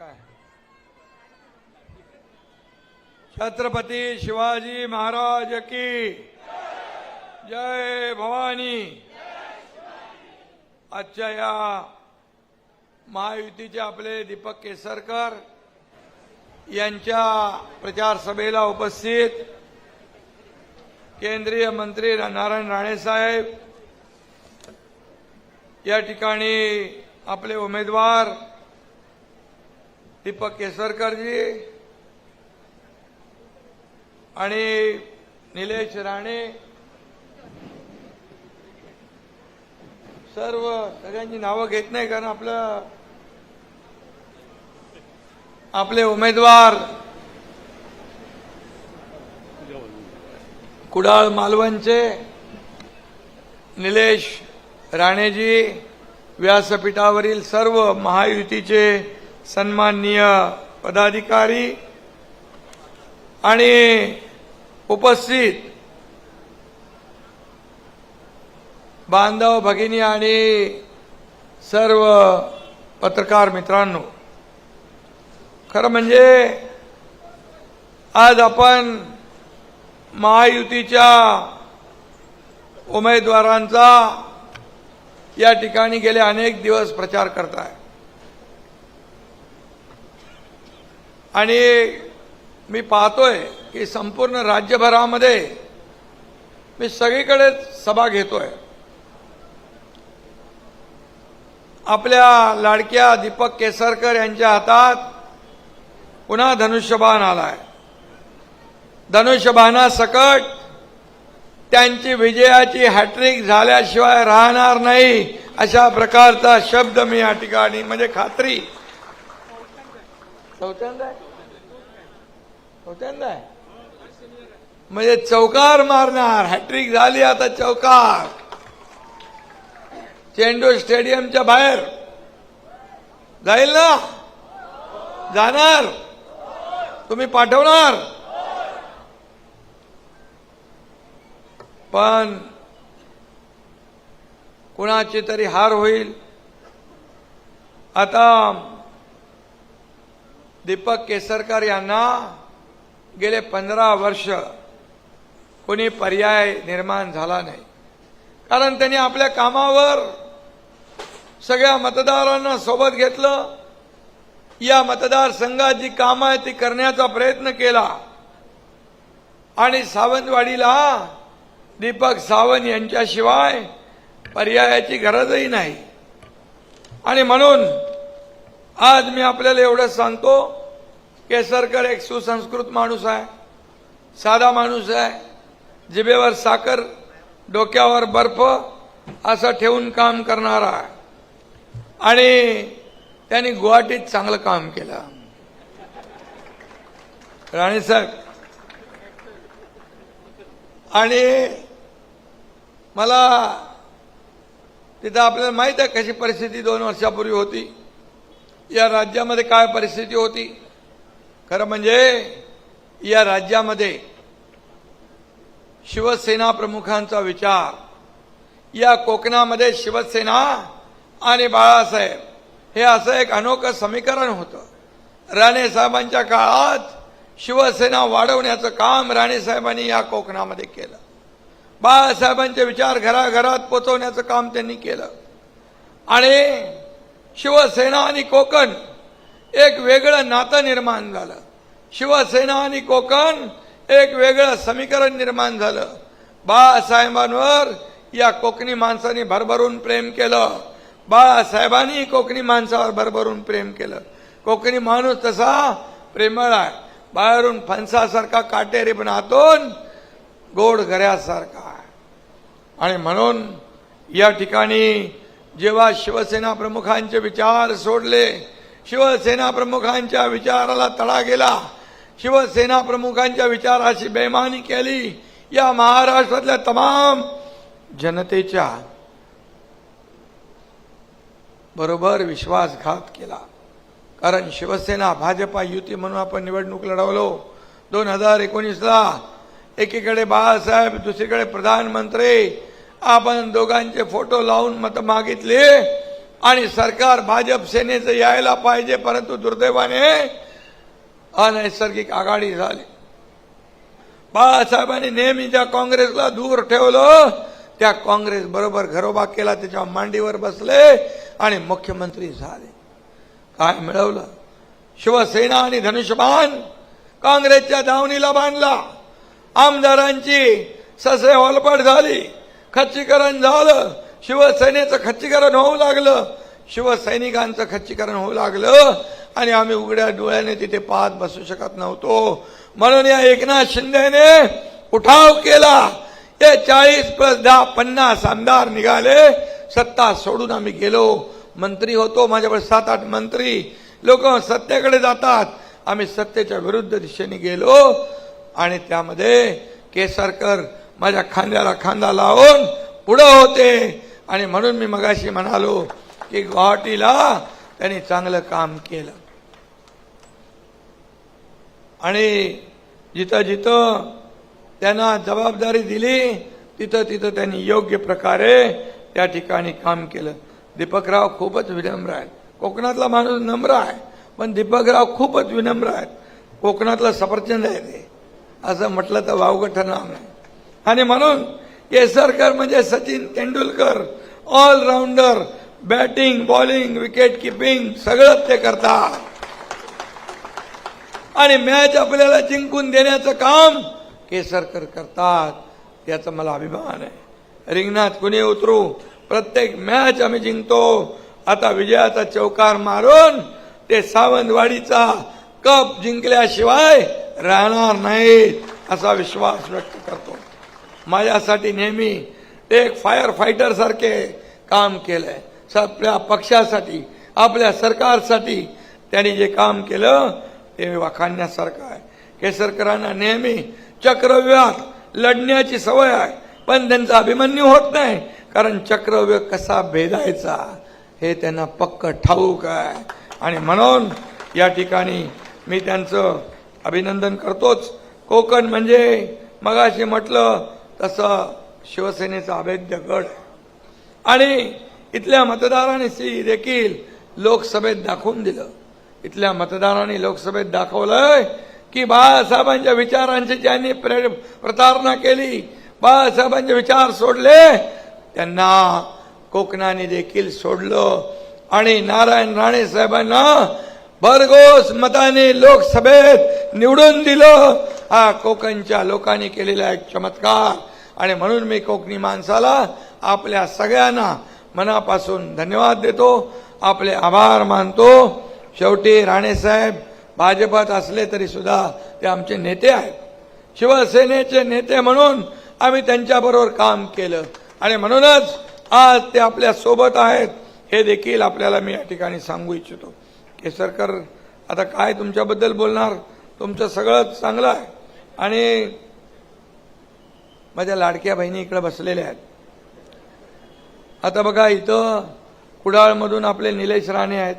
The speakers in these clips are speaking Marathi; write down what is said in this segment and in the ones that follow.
काय छत्रपती शिवाजी महाराज की जय भवानी। आजच्या या महायुतीचे आपले दीपक केसरकर यांच्या प्रचार सभेला उपस्थित केंद्रीय मंत्री नारायण राणे साहेब, या ठिकाणी आपले उमेदवार दीपक केसरकरजी आणि निलेश राणे, सगळ्यांची नावं घेत नाही कारण आपले उमेदवार कुडाळ मालवणचे निलेश राणेजी, व्यासपीठावरील सर्व महायुतीचे सन्माननीय पदाधिकारी आणि उपस्थित बांधव भगिनी आणि सर्व पत्रकार मित्रांनो, खरं म्हणजे आज आपण महायुतीच्या उमेदवारांचा या ठिकाणी गेले अनेक दिवस प्रचार करताय आणि मी पाहतोय की संपूर्ण राज्यभरामध्ये मी सगळीकडे सभा घेतोय। आपल्या लाडक्या दीपक केसरकर यांच्या हातात पुन्हा धनुष्यबाण आलाय। धनुष्यबाणासकट त्यांची विजयाची हॅट्रिक झाल्याशिवाय राहणार नाही अशा प्रकारचा शब्द मी या ठिकाणी म्हणजे खात्री म्हणजे चौकार मारणार। हॅट्रिक झाली आता चौकार। चेंडू स्टेडियमच्या बाहेर जाईल ना, जाणार, तुम्ही पाठवणार, पण कुणाची तरी हार होईल। आता दीपक केसरकर यांना गेले 15 वर्ष कोणी पर्याय निर्माण झाला नाही, कारण त्यांनी आपल्या कामावर सगळ्या मतदारांना सोबत घेतलं। या मतदारसंघात जी कामं आहेत ती करण्याचा प्रयत्न केला आणि सावंतवाडीला दीपक सावंत यांच्याशिवाय पर्यायाची गरजही नाही। आणि म्हणून आज मी आपल्याला एवढं सांगतो, केसरकर एक सुसंस्कृत माणूस आहे, साधा माणूस आहे, जिभेवर साखर डोक्यावर बर्फ असं ठेवून काम करणारा आहे आणि त्यांनी गुवाहाटीत चांगलं काम केलं। राणे साहेब, आणि मला तिथं आपल्याला माहित आहे कशी परिस्थिती 2 वर्षापूर्वी होती, या राज्यामध्ये काय परिस्थिती होती। खरं म्हणजे या राज्यामध्ये शिवसेना प्रमुखांचा विचार, या कोकणामध्ये शिवसेना आणि बाळासाहेब हे असं एक अनोखं समीकरण होतं। राणे साहेबांच्या काळात शिवसेना वाढवण्याचं काम राणे साहेबांनी या कोकणामध्ये केलं। बाळासाहेबांचे विचार घराघरात पोचवण्याचं काम त्यांनी केलं आणि शिवसेना आणि कोकण एक वेगळं नातं निर्माण झालं। शिवसेना आणि कोकण एक वेगळं समीकरण निर्माण झालं। बाळासाहेबांवर या कोकणी माणसांनी भरभरून प्रेम केलं, बाळासाहेबांनी कोकणी माणसावर भरभरून प्रेम केलं। कोकणी माणूस तसा प्रेमळ आहे, बाहेरून फणसासारखा काटेरी पण आतून गोड गऱ्यासारखा आहे। आणि म्हणून या ठिकाणी जेव्हा शिवसेना प्रमुखांचे विचार सोडले, शिवसेना प्रमुखांच्या विचाराला तडा गेला, शिवसेना प्रमुखांच्या विचाराची बेईमानी केली, या महाराष्ट्रातल्या तमाम जनतेच्या बरोबर विश्वासघात केला। कारण शिवसेना भाजपा युती म्हणून आपण निवडणूक लढवलो। 2019ला एकीकडे बाळासाहेब, दुसरीकडे प्रधानमंत्री, आपण दोघांचे फोटो लावून मत मागितले आणि सरकार भाजप सेनेचं यायला पाहिजे, परंतु दुर्दैवाने अनैसर्गिक आघाडी झाली. बाळासाहेबांनी नेहमी ज्या काँग्रेसला दूर ठेवलं त्या काँग्रेस बरोबर घरोबा केला, त्याच्या मांडीवर बसले आणि मुख्यमंत्री झाले. काय मिळवलं? शिवसेना आणि धनुष्यबाण काँग्रेसच्या दावणीला बांधला. आमदारांची ससे होलपट झाली, खच्चीकरण झालं, शिवसेनेचं खच्चीकरण होऊ लागलं, शिवसैनिकांचं खच्चीकरण होऊ लागलं आणि आम्ही उघड्या डोळ्याने तिथे पाहत बसू शकत नव्हतो. म्हणून या एकनाथ शिंदेने उठाव केला. ते 40+10 50 आमदार निघाले. सत्ता सोडून आम्ही गेलो. मंत्री होतो, माझ्याकडे 7-8 मंत्री. लोक सत्तेकडे जातात, आम्ही सत्तेच्या विरुद्ध दिशेने गेलो आणि त्यामध्ये केसरकर माझ्या खांद्याला खांदा लावून पुढे होते. आणि म्हणून मी मगाशी म्हणालो की गुवाहाटीला त्यांनी चांगलं काम केलं आणि जिथं जिथं त्यांना जबाबदारी दिली तिथं तिथं त्यांनी योग्य प्रकारे त्या ठिकाणी काम केलं. दीपकराव खूपच विनम्र आहेत. कोकणातला माणूस नम्र आहे, पण दीपकराव खूपच विनम्र आहेत. कोकणातला सफरचंद आहे ते, असं म्हटलं तर वावगं ठरणार नाही. आणि म्हणून केसरकर म्हणजे Sachin Tendulkar, allrounder, batting, bowling, wicket keeping सगळं ते करतात. आणि मॅच आपल्याला जिंकून देण्याचं काम केसरकर करतात, याचा मला अभिमान आहे. रिंगणात कुणी उतरू, प्रत्येक मॅच आम्ही जिंकतो. आता विजयाचा चौकार मारून ते सावंतवाडीचा कप जिंकल्याशिवाय राहणार नाहीत असा विश्वास व्यक्त करतो. माझ्यासाठी नेहमी एक फायर फायटर सारखे काम केलंय. आपल्या पक्षासाठी, आपल्या सरकारसाठी त्यांनी जे काम केलं ते वाखाणण्यासारखं आहे. केसरकरांना नेहमी चक्रव्यूहात लढण्याची सवय आहे, पण त्यांचा अभिमन्यू होत नाही, कारण चक्रव्यूह कसा भेदायचा हे त्यांना पक्क ठाऊक आहे. आणि म्हणून या ठिकाणी मी त्यांचं अभिनंदन करतोच. कोकण म्हणजे मगाशी म्हटलं तसं शिवसेनेचा अभेद्य गड आणि इथल्या मतदारांनी देखील लोकसभेत दाखवून दिलं. इथल्या मतदारांनी लोकसभेत दाखवलंय की बाळासाहेबांच्या विचारांची ज्यांनी प्रतारणा केली, बाळासाहेबांचे विचार सोडले, त्यांना कोकणाने देखील सोडलं. आणि नारायण राणे साहेबांना भरघोस मताने लोकसभेत निवडून दिलं. हा कोकणच्या लोकांनी केलेला एक चमत्कार. आणि म्हणून मी कोकणी माणसाला, आपल्या सगळ्यांना मनापासून धन्यवाद देतो, आपले आभार मानतो. शेवटी राणेसाहेब भाजपात असले तरी सुद्धा ते आमचे नेते आहेत. शिवसेनेचे नेते म्हणून आम्ही त्यांच्याबरोबर काम केलं आणि म्हणूनच आज ते आपल्या सोबत आहेत हे देखील आपल्याला मी या ठिकाणी सांगू इच्छितो. केसरकर आता काय तुमच्याबद्दल बोलणार, तुमचं सगळं चांगलं आहे. आणि माझ्या लाडक्या बहिणी इकडे बसलेल्या आहेत. आता बघा, इथं कुडाळमधून आपले निलेश राणे आहेत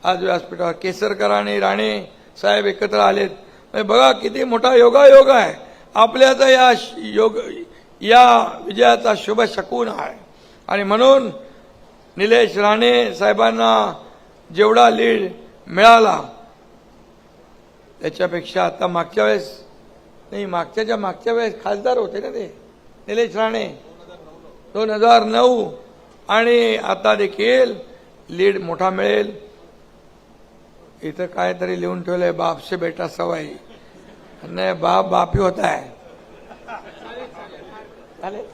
आज व्यासपीठावर. केसरकर आणि राणे साहेब एकत्र आलेत. बघा किती मोठा योगायोग आहे. आपल्याचा या विजयाचा शुभ शकून आहे. आणि म्हणून निलेश राणे साहेबांना जेवढा लीड मिळाला त्याच्यापेक्षा आता मागच्या वेळेस नाही, मागच्या वेळेस खासदार होते ना ते निलेश राणे 2009, आणि आता देखील लीड मोठा मिळेल. इथं काहीतरी लिहून ठेवलंय, बाप से बेटा सवाई. नाही, बाप बापी होता है. चालेल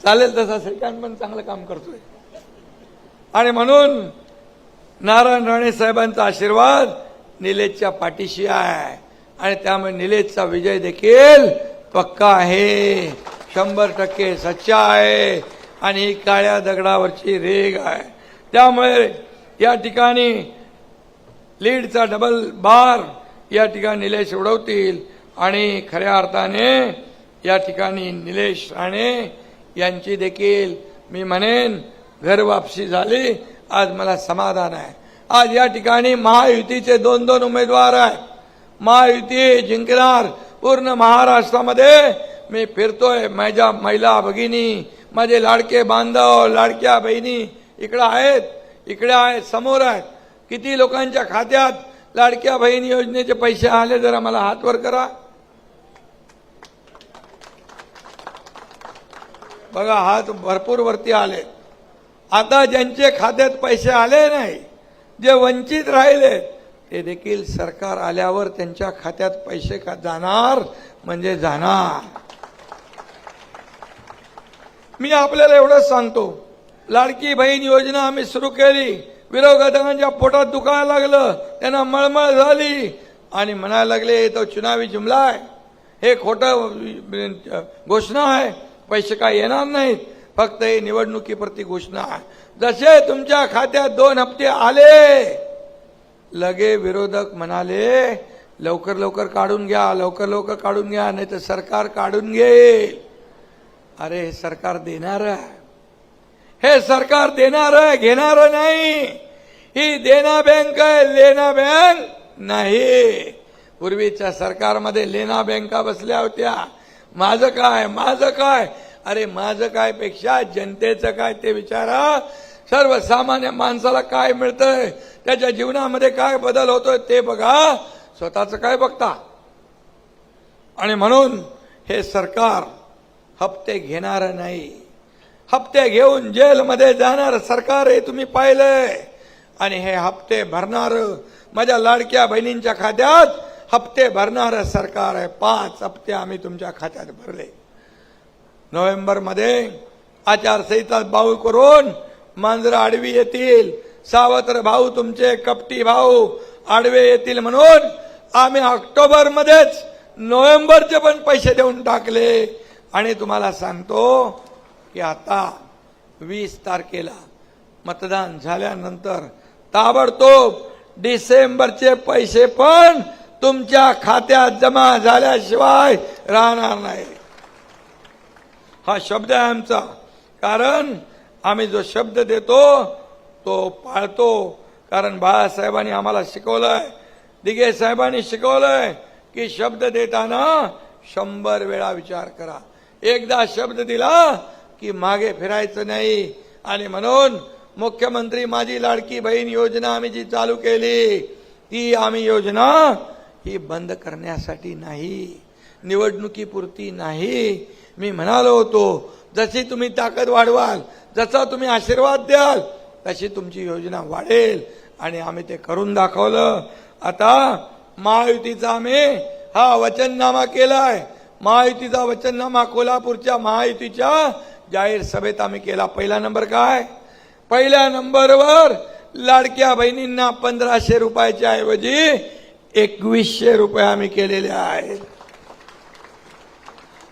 चालेल, तसा श्रीकांत पण चांगलं काम करतोय. आणि म्हणून नारायण राणे साहेबांचा आशीर्वाद निलेशच्या पाठीशी आहे आणि त्यामुळे निलेशचा विजय देखील पक्का आहे, 100% सच्चा आहे आणि ही काळ्या दगडावरची रेग आहे. त्यामुळे या ठिकाणी लीडचा डबल बार या ठिकाणी निलेश उडवतील आणि खऱ्या अर्थाने या ठिकाणी निलेश राणे यांची देखील मी म्हणेन घर वापसी झाली. आज मला समाधान आहे. आज या ठिकाणी महायुतीचे 2 उमेदवार आहेत. महायुती जिंकणार पूर्ण महाराष्ट्रामध्ये. मी फिरतोय, माझ्या महिला भगिनी, माझे लाडके बांधव, लाडक्या बहिणी इकडे आहेत, इकडे आहेत, समोर आहेत. किती लोकांच्या खात्यात लाडक्या बहीण योजनेचे पैसे आले जरा मला हात वर करा. बघा, हात भरपूर वरती आले. आता ज्यांचे खात्यात पैसे आले नाही, जे वंचित राहिले, ते देखील सरकार आल्यावर त्यांच्या खात्यात पैसे का जाणार म्हणजे जाणार. मी आपल्याला एवढंच सांगतो, लाडकी बहीण योजना आम्ही सुरू केली, विरोधकांच्या पोटात दुखायला लागलं, त्यांना मळमळ झाली आणि म्हणायला लागले हे तो चुनावी जुमला आहे, हे खोटं घोषणा आहे, पैसे काय येणार नाहीत, फक्त हे निवडणुकीप्रती घोषणा आहे. जसे तुमच्या खात्यात 2 हप्ते आले, लगे विरोधक म्हणाले लवकर लवकर काढून घ्या, लवकर लवकर काढून घ्या, नाही तर सरकार काढून घेईल. अरे हे सरकार देणार आहे, हे सरकार देणार आहे, घेणार नाही. ही देना बँक आहे, लेना बँक नाही. पूर्वीच्या सरकारमध्ये लेना बँका बसल्या होत्या. माझं काय, माझं काय, अरे माझं काय पेक्षा जनतेचं काय ते विचारा. सर्वसामान्य माणसाला काय मिळतंय, त्याच्या जीवनामध्ये काय बदल होतोय ते बघा, स्वतःचं काय बघता. आणि म्हणून हे सरकार हप्ते घेणार नाही. हप्ते घेऊन जेलमध्ये जाणार सरकार हे तुम्ही पाहिलंय. आणि हे हप्ते भरणार, माझ्या लाडक्या बहिणींच्या खात्यात हप्ते भरणार सरकार आहे. 5 हप्ते आम्ही तुमच्या खात्यात भरले. नोव्हेंबरमध्ये आचारसंहिता बाऊ करून मांजरं आडवी येतील, सावत्र भाऊ तुमचे कपटी भाऊ आडवे येतील म्हणून आम्ही ऑक्टोबरमध्येच नोव्हेंबरचे पण पैसे देऊन टाकले. आणि तुम्हाला सांगतो की आता 20 तारखेला मतदान झाल्यानंतर ताबडतोब डिसेंबरचे पैसे पण तुमच्या खात्यात जमा झाल्याशिवाय राहणार नाही. हा शब्द आहे आमचा. कारण आम्ही जो शब्द देतो तो पाळतो. कारण बाळासाहेबांनी आम्हाला शिकवलंय, दिघे साहेबांनी शिकवलंय की शब्द देताना 100 वेळा विचार करा. एकदा शब्द दिला की मागे फिरायचं नाही. आणि म्हणून मुख्यमंत्री माझी लाडकी बहीण योजना आम्ही जी चालू केली, ती आम्ही योजना ही बंद करण्यासाठी नाही, निवडणुकीपुरती नाही. मी म्हणालो होतो, जशी तुम्ही ताकद वाढवाल, जसा तुम्ही आशीर्वाद द्याल, तशी तुमची योजना वाढेल. आणि आम्ही ते करून दाखवलं. आता महायुतीचा आम्ही हा वचननामा केलाय. महायुतीचा वचननामा कोल्हापूरच्या महायुतीच्या जाहीर सभेत आम्ही केला. पहिला नंबर काय? पहिल्या नंबरवर लाडक्या बहिणींना 1500 रुपयाच्या ऐवजी 2100 रुपये आम्ही केलेले आहेत.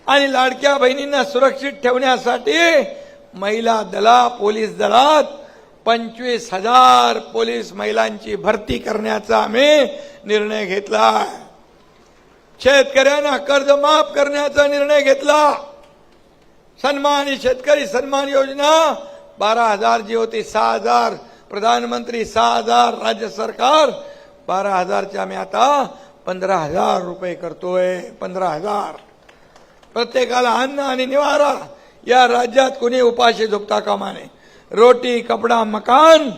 आणि लाडक्या बहिणींना सुरक्षित ठेवण्यासाठी महिला दला पोलीस दलात 25,000 पोलीस महिलांची भरती करण्याचा आम्ही निर्णय घेतला. शेतकऱ्यांना कर्ज माफ करण्याचा निर्णय घेतला. सन्मान शेतकरी सन्मान योजना 12,000 जी होती 6,000, प्रधानमंत्री 6,000, राज्य सरकार 12,000चे आम्ही आता 15,000 रुपये करतोय. 15,000. प्रत्येकाला अन्न आणि निवारा. या राज्यात कोणी उपाशी झोपता कामा नये. रोटी कपडा मकान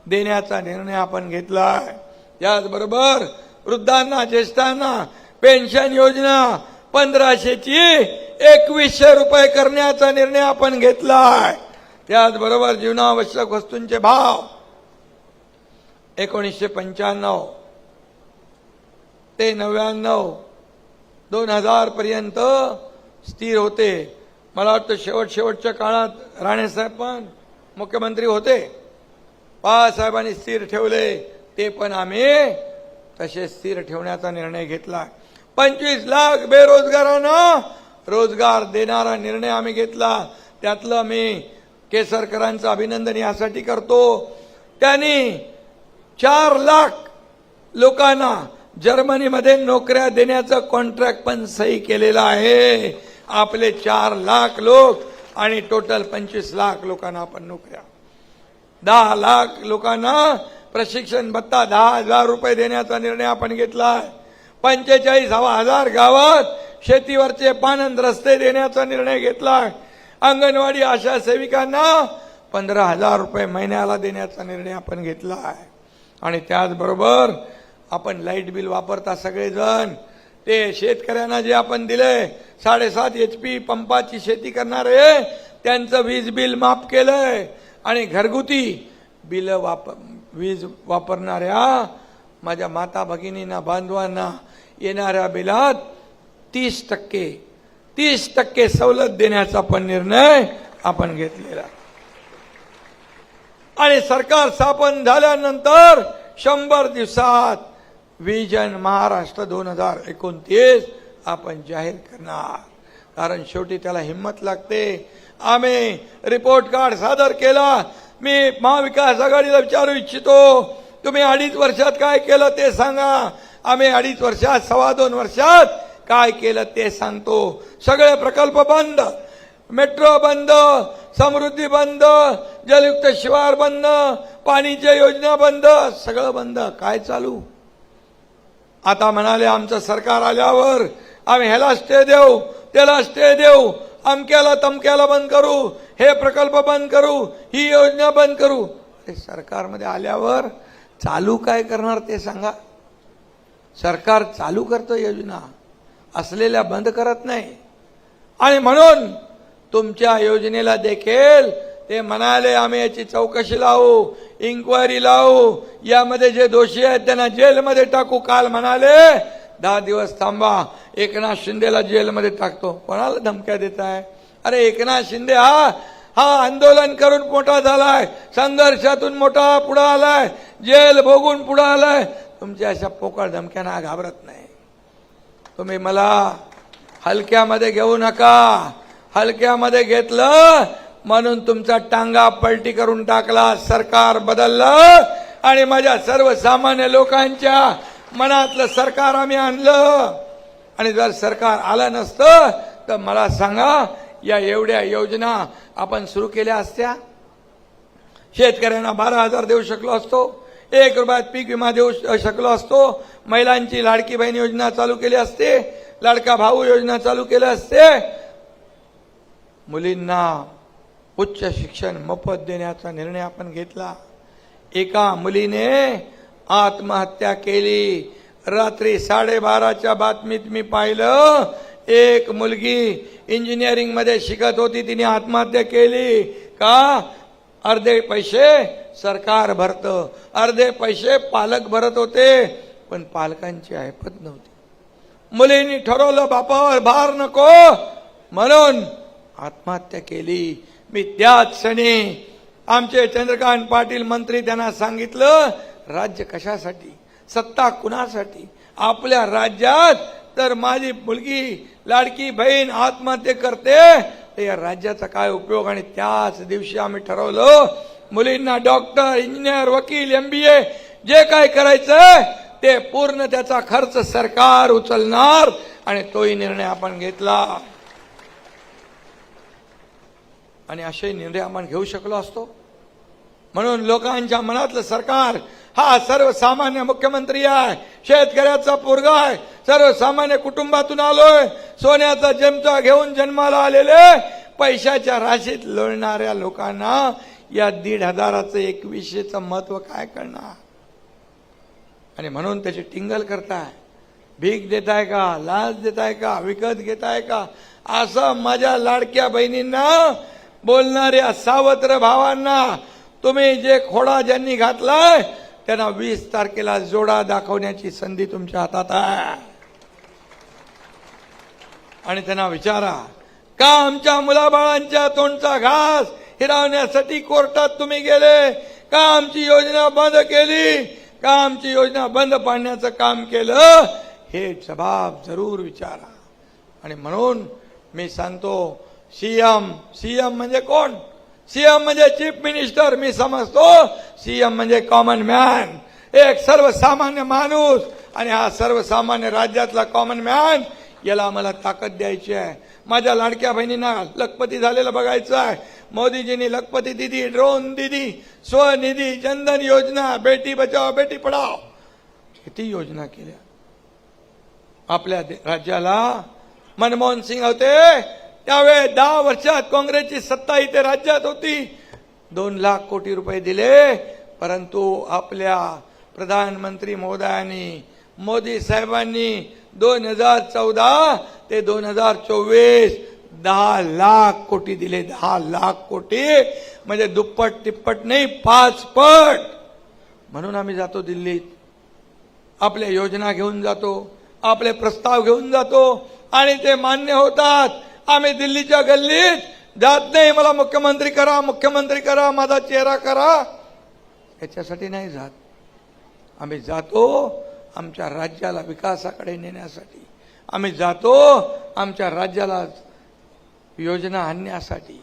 देण्याचा निर्णय आपण घेतलाय. याचबरोबर वृद्धांना ज्येष्ठांना पेन्शन योजना 1500ची 2100 रुपये करण्याचा निर्णय आपण घेतलाय. त्याचबरोबर जीवनावश्यक वस्तूंचे भाव 1995 ते 99 2000 पर्यंत स्थिर होते. मला वाटतं शेवटच्या काळात राणेसाहेब पण मुख्यमंत्री होते, बाळासाहेबांनी स्थिर ठेवले. ते पण आम्ही तसे स्थिर ठेवण्याचा निर्णय घेतला. 25 लाख बेरोजगारांना रोजगार देणारा निर्णय आम्ही घेतला. त्यातलं मी केसरकरांचं अभिनंदन यासाठी करतो, त्यांनी 4 लाख लोकांना जर्मनीमध्ये नोकऱ्या देण्याचं कॉन्ट्रॅक्ट पण सही केलेलं आहे. आपले 4 लाख लोक आणि टोटल 25 लाख लोकांना आपण नोकऱ्या, 10 लाख लोकांना प्रशिक्षण भत्ता 10,000 रुपये देण्याचा निर्णय आपण घेतला. 45,000 गावात शेतीवरचे पाणंद रस्ते देण्याचा निर्णय घेतला. अंगणवाडी आशा सेविकांना 15,000 रुपये महिन्याला देण्याचा निर्णय आपण घेतला आहे. आणि त्याचबरोबर आपण लाईट बिल वापरता सगळेजण, ते शेतकऱ्यांना जे आपण दिले 7.5 HP पंपाची शेती करणारे त्यांचं वीज बिल माफ केलंय. आणि घरगुती वीज वापरणाऱ्या माझ्या माता भगिनींना बांधवांना येणाऱ्या बिलात 30% सवलत देण्याचा पण निर्णय आपण घेतलेला. आणि सरकार स्थापन झाल्यानंतर 100 दिवसात विजन महाराष्ट्र 2029 आपण जाहीर करणार. कारण शेवटी त्याला हिम्मत लागते. आम्ही रिपोर्ट कार्ड सादर केला. मी महाविकास आघाडीला विचारू इच्छितो, तुम्ही 2.5 वर्षात काय केलं ते सांगा. आम्ही 2.5 वर्षात 2.25 वर्षात काय केलं ते सांगतो. सगळे प्रकल्प बंद, मेट्रो बंद, समृद्धी बंद, जलयुक्त शिवार बंद, पाणीच्या योजना बंद, सगळं बंद. काय चालू? आता म्हणाले आमचं सरकार आल्यावर आम्ही ह्याला स्टे देऊ, त्याला स्टे देऊ, अमक्याला तमक्याला बंद करू, हे प्रकल्प बंद करू, ही योजना बंद करू. सरकारमध्ये आल्यावर चालू काय करणार ते सांगा. सरकार चालू करतं योजना, असलेल्या बंद करत नाही. आणि म्हणून तुमच्या योजनेला देखील ते म्हणाले आम्ही याची चौकशी लावू, इन्क्वायरी लावू, यामध्ये जे दोषी आहेत त्यांना जेलमध्ये टाकू. काल म्हणाले 10 दिवस थांबा, एकनाथ शिंदेला जेलमध्ये टाकतो. कोणाला धमक्या देत आहे? अरे एकनाथ शिंदे हा आंदोलन करून मोठा झालाय, संघर्षातून मोठा पुढे आलाय, जेल भोगून पुढे आलाय. तुमच्या अशा पोकळ धमक्यांना घाबरत नाही. तुम्ही मला हलक्यामध्ये घेऊ नका. हलक्यामध्ये घेतलं म्हणून तुमचा टांगा पलटी करून टाकला, सरकार बदललं आणि माझ्या सर्वसामान्य लोकांच्या मनातलं सरकार आम्ही आणलं. आणि जर सरकार आलं नसतं तर मला सांगा या एवढ्या योजना आपण सुरू केल्या असत्या? शेतकऱ्यांना 12,000 देऊ शकलो असतो, 1 रुपयात पीक विमा देऊ शकलो असतो, महिलांची लाडकी बहीण योजना चालू केली असते, लाडका भाऊ योजना चालू केली असते, मुलींना उच्च शिक्षण मोफत देण्याचा निर्णय आपण घेतला. एका मुलीने आत्महत्या केली. रात्री 12:30च्या बातमीत मी पाहिलं, एक मुलगी इंजिनिअरिंग मध्ये शिकत होती, तिने आत्महत्या केली. का? अर्धे पैसे सरकार भरतं, अर्धे पैसे पालक भरत होते, पण पालकांची ऐपत नव्हती. मुलींनी ठरवलं बापावर भार नको म्हणून आत्महत्या केली. मी त्याच क्षणी आमचे चंद्रकांत पाटील मंत्री त्यांना सांगितलं, राज्य कशासाठी, सत्ता कुणासाठी? आपल्या राज्यात तर माझी मुलगी लाडकी बहीण आत्महत्या करते तर या राज्याचा काय उपयोग? आणि त्याच दिवशी आम्ही ठरवलं मुलींना डॉक्टर, इंजिनियर, वकील, MBA जे काय करायचं ते पूर्ण त्याचा खर्च सरकार उचलणार. आणि तोही निर्णय आपण घेतला. आणि असे निर्णय आपण घेऊ शकलो असतो. म्हणून लोकांच्या मनातलं सरकार हा सर्वसामान्य मुख्यमंत्री आहे, शेतकऱ्याचा पोरगा आहे, सर्वसामान्य कुटुंबातून आलोय, सोन्याचा चमचा घेऊन जन्माला आलेले पैशाच्या राशीत लोळणाऱ्या लोकांना या 1,500चं 2100चं महत्व काय करणार? आणि म्हणून त्याची टिंगल करताय. भीक देताय का, लाच देताय का, विकत घेताय का? असं माझ्या लाडक्या बहिणींना, बोलणाऱ्या सावत्र भावांना तुम्ही जे खोडा ज्यांनी घातलाय त्यांना 20 तारखेला जोडा दाखवण्याची संधी तुमच्या हातात आहे. आणि त्यांना विचारा, का आमच्या मुलाबाळांच्या तोंडचा घास हिरावण्यासाठी कोर्टात तुम्ही गेले? का आमची योजना बंद केली? का आमची योजना बंद पाडण्याचं काम केलं? हे जबाब जरूर विचारा. आणि म्हणून मी सांगतो, सीएम म्हणजे कोण? सीएम म्हणजे चीफ मिनिस्टर. मी समजतो सीएम म्हणजे कॉमन मॅन, एक सर्वसामान्य माणूस. आणि हा सर्वसामान्य राज्यातला कॉमन मॅन, याला मला ताकद द्यायची आहे. माझ्या लाडक्या बहिणींना लखपती झालेलं बघायचं आहे. मोदीजींनी लखपती दिदी, ड्रोन दिदी, स्वनिधी, जनधन योजना, बेटी बचाओ बेटी पढाओ, किती योजना केल्या. आपल्या राज्याला मनमोहन सिंग होते त्यावेळी 10 वर्षात काँग्रेसची सत्ता इथे राज्यात होती. 2 लाख कोटी रुपये दिले, परंतु आपल्या प्रधानमंत्री महोदयांनी, मोदी साहेबांनी 2014 ते 2024 10 लाख कोटी दिले. 10 लाख कोटी म्हणजे दुप्पट तिप्पट नाही, 5 पट. म्हणून आम्ही जातो दिल्लीत, आपल्या योजना घेऊन जातो, आपले प्रस्ताव घेऊन जातो आणि ते मान्य होतात. आम्ही दिल्लीच्या गल्लीत जात नाही, मला मुख्यमंत्री करा, मुख्यमंत्री करा, माझा चेहरा करा, याच्यासाठी नाही जात. आम्ही जातो आमच्या राज्याला विकासाकडे नेण्यासाठी. आम्ही जातो आमच्या राज्याला योजना आणण्यासाठी.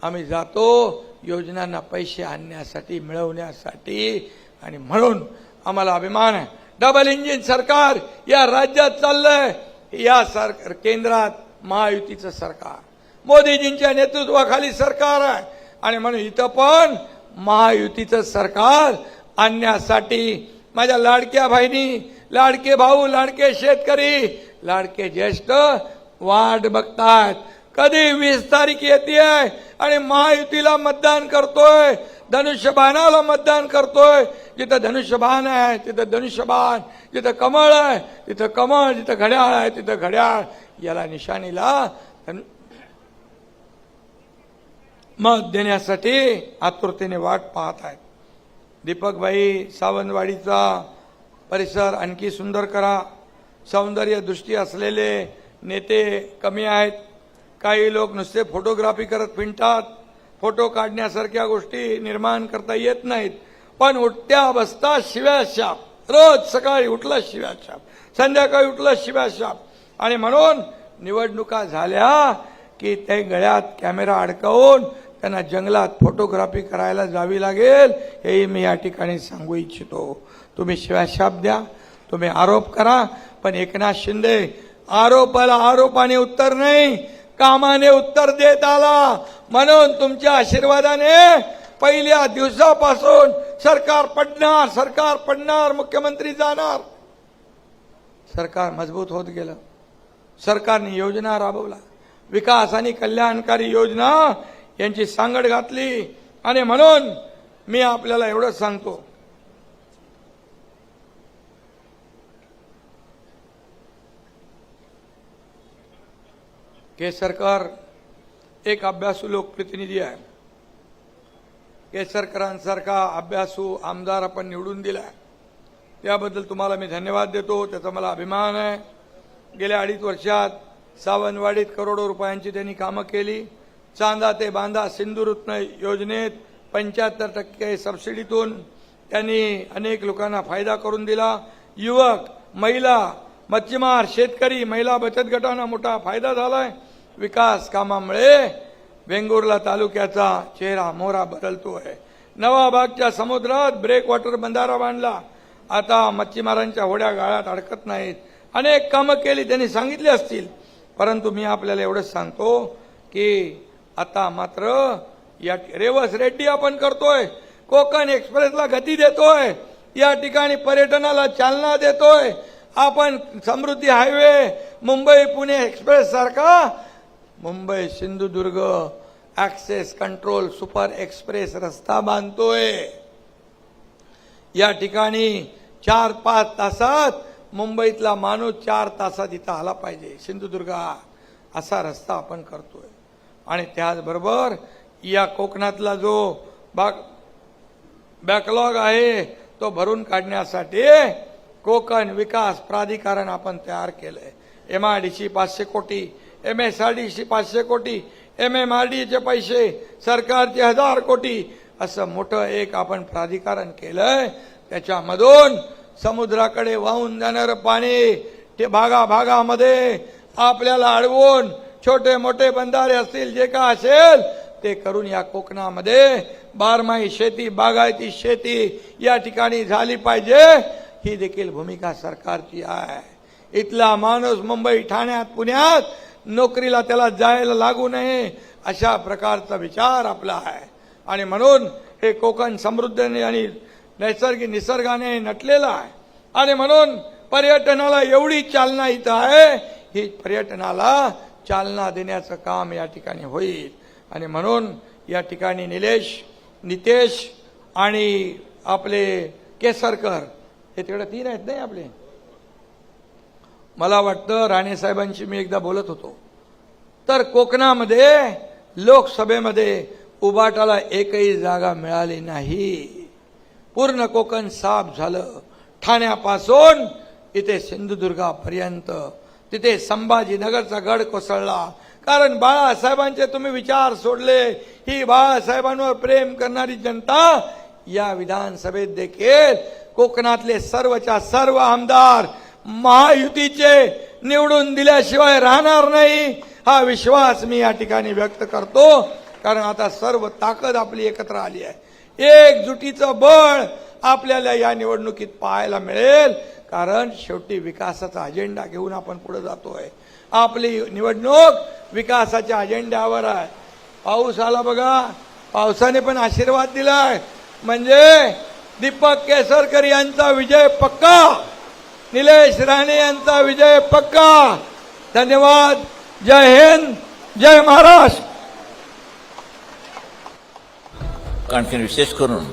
आम्ही जातो योजनांना पैसे आणण्यासाठी, मिळवण्यासाठी. आणि म्हणून आम्हाला अभिमान आहे. डबल इंजिन सरकार या राज्यात चाललंय. या सरकार केंद्रात महायुतीचं सरकार, मोदीजींच्या नेतृत्वाखाली सरकार आहे. आणि म्हणून इथं पण महायुतीचं सरकार आणण्यासाठी माझ्या लाडक्या बहिणी, लाडके भाऊ, लाडके शेतकरी, लाडके ज्येष्ठ वाट बघतात. कधी 20 तारीख येते आणि महायुतीला मतदान करतोय, धनुष्यबाणाला मतदान करतोय. जिथं धनुष्यबाण आहे तिथं धनुष्यबाण, जिथं कमळ आहे तिथं कमळ, जिथं घड्याळ आहे तिथं घड्याळ. याला निशाणीला मत देण्यासाठी आतुरतेने वाट पाहत आहेत. दीपकभाई, सावंतवाडीचा परिसर आणखी सुंदर करा. सौंदर्य दृष्टी असलेले नेते कमी आहेत. काही लोक नुसते फोटोग्राफी करत फिरतात. फोटो काढण्यासारख्या गोष्टी निर्माण करता येत नाहीत. पण उठत्या बसता शिव्या शाप, रोज सकाळी उठलं शिव्या शाप, संध्याकाळी उठलं शिव्या शाप. आणि म्हणून निवडणुका झाल्या की ते गळ्यात कॅमेरा अडकवून त्यांना जंगलात फोटोग्राफी करायला जावी लागेल. हेही मी या ठिकाणी सांगू इच्छितो. तुम्ही शिव्या शाप द्या, तुम्ही आरोप करा, पण एकनाथ शिंदे आरोपाला आरोपाने उत्तर नाही, कामाने उत्तर देत आला. म्हणून तुमच्या आशीर्वादाने पहिल्या दिवसापासून सरकार पडणार, सरकार पडणार, मुख्यमंत्री जाणार. सरकार मजबूत होत गेलं. सरकारने योजना राबवला, विकास आणि कल्याणकारी योजना यांची सांगड घातली. आणि म्हणून मी आपल्याला एवढंच सांगतो, केसरकर एक अभ्यासू लोकप्रतिनिधी आहे. केसरकरांसारखा अभ्यासू आमदार आपण निवडून दिलाय, त्याबद्दल तुम्हाला मी धन्यवाद देतो. त्याचा मला अभिमान आहे. गेल्या 2.5 वर्षात सावंतवाडीत करोडो रुपयांची त्यांनी कामं केली. चांदा ते बांधा सिंधुरत्न योजनेत 75% सबसिडीतून त्यांनी अनेक लोकांना फायदा करून दिला. युवक, महिला, मच्छीमार, शेतकरी, महिला बचत गटांना मोठा फायदा झालाय. विकास कामामुळे वेंगुर्ला तालुक्याचा चेहरा मोहरा बदलतोय. नवाबागच्या समुद्रात ब्रेक वॉटर बंधारा बांधला. आता मच्छीमारांच्या होड्या गाळात अडकत नाहीत. अनेक कामं केली, त्यांनी सांगितले असतील. परंतु मी आपल्याला एवढंच सांगतो की आता मात्र या रेवस रेड्डी आपण करतोय, कोकण एक्सप्रेसला गती देतोय, या ठिकाणी पर्यटनाला चालना देतोय. आपण समृद्धी हायवे, मुंबई पुणे एक्सप्रेस सारखा Mumbai Sindhudurg access control super express रस्ता बांधतोय. या ठिकाणी 4-5 तासात मुंबईतला माणूस 4 तासात इथं आला पाहिजे सिंधुदुर्गात, असा रस्ता आपण करतोय. आणि त्याचबरोबर या कोकणातला जो बॅकलॉग आहे तो भरून काढण्यासाठी कोकण विकास प्राधिकरण आपण तयार केलंय. MIDC 500 कोटी, MSRDC 500 कोटी, MMRDचे पैसे, सरकारचे 1000 कोटी, असं मोठं एक आपण प्राधिकरण केलंय. त्याच्यामधून समुद्राकडे वाहून जाणारं पाणी ते भागाभागामध्ये आपल्याला अडवून छोटे मोठे बंधारे असतील, जे का असेल ते करून या कोकणामध्ये बारमाही शेती, बागायती शेती या ठिकाणी झाली पाहिजे. ही देखील भूमिका सरकारची आहे. इथला माणूस मुंबई, ठाण्यात, पुण्यात नोकरीला त्याला जायला लागू नये, अशा प्रकारचा विचार आपला आहे. आणि म्हणून हे कोकण समृद्धीने आणि नैसर्गिक निसर्गाने नटलेला आहे. आणि म्हणून पर्यटनाला एवढी चालना इथं आहे. ही पर्यटनाला चालना देण्याचं काम या ठिकाणी होईल. आणि म्हणून या ठिकाणी निलेश नितेश आणि आपले केसरकर हे तिकडे 3 आहेत नाही आपले. मला वाटतं राणे साहेबांशी मी एकदा बोलत होतो तर कोकणामध्ये लोकसभेमध्ये उबाटाला एकही जागा मिळाली नाही. पूर्ण कोकण साफ झालं. ठाण्यापासून इथे सिंधुदुर्गापर्यंत तिथे संभाजीनगरचा गड कोसळला. कारण बाळासाहेबांचे तुम्ही विचार सोडले. ही बाळासाहेबांवर प्रेम करणारी जनता या विधानसभेत देखील कोकणातले सर्वच्या सर्व आमदार महायुतीचे निवडून दिल्याशिवाय राहणार नाही हा विश्वास मी या ठिकाणी व्यक्त करतो. कारण आता सर्व ताकद आपली एकत्र आली आहे. एकजुटीचं बळ आपल्याला या निवडणुकीत पाहायला मिळेल. कारण शेवटी विकासाचा अजेंडा घेऊन आपण पुढे जातोय. आपली निवडणूक विकासाच्या अजेंड्यावर आहे. पाऊस आला बघा. पावसाने पण आशीर्वाद दिलाय. म्हणजे दीपक केसरकर यांचा विजय पक्का. निलेश राणे यांचा विजय पक्का. धन्यवाद. जय हिंद. जय महाराष्ट्र. आणखी विशेष करून